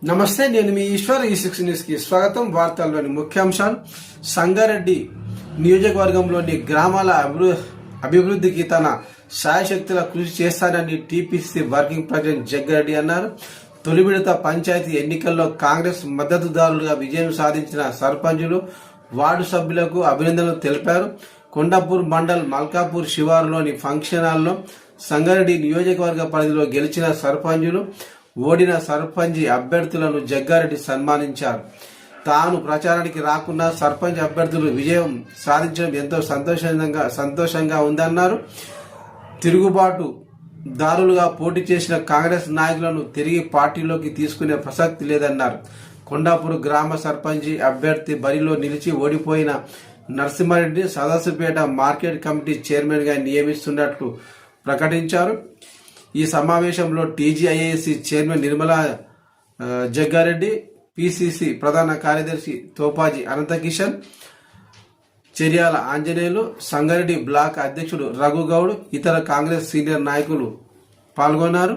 నమస్తే, నేను మీ ఈశ్వర్. ఈ6 న్యూస్ కి స్వాగతం. వార్తల్లోని ముఖ్యాంశాలు. సంగారెడ్డి నియోజకవర్గంలోని గ్రామాల అభివృద్ధికి తన శాయశక్తుల కృషి చేస్తానని టీపీసీ వర్కింగ్ ప్రెసిడెంట్ జగ్గారెడ్డి అన్నారు. తొలి విడత పంచాయతీ ఎన్నికల్లో కాంగ్రెస్ మద్దతుదారులుగా విజయం సాధించిన సర్పంచులు, వార్డు సభ్యులకు అభినందనలు తెలిపారు. కొండాపూర్ మండల్ మల్కాపూర్ శివారులోని ఫంక్షన్ హాల్లో సంగారెడ్డి నియోజకవర్గ పరిధిలో గెలిచిన సర్పంచులు, ఓడిన సర్పంచ్ అభ్యర్థులను జగ్గారెడ్డి సన్మానించారు. తాను ప్రచారానికి రాకున్నా సర్పంచ్ అభ్యర్థులు విజయం సాధించడం ఎంతో సంతోషంగా ఉందన్నారు. తిరుగుబాటు దారులుగా పోటీ చేసిన కాంగ్రెస్ నాయకులను తిరిగి పార్టీలోకి తీసుకునే ప్రసక్తి లేదన్నారు. కొండాపూర్ గ్రామ సర్పంచ్ అభ్యర్థి బరిలో నిలిచి ఓడిపోయిన Narasimha Reddy Sadasivpet market committee chairman గా నియమిస్తున్నట్లు ప్రకటించారు. ఈ సమావేశంలో TGIAC chairman Nirmala Jagga Reddy, PCC ప్రధాన కార్యదర్శి తోపాజీ అనంతకిషన్, చెర్యాల ఆంజనేయులు, సంగారెడ్డి బ్లాక్ అధ్యక్షుడు రఘుగౌడ్, ఇతర కాంగ్రెస్ సీనియర్ నాయకులు పాల్గొన్నారు.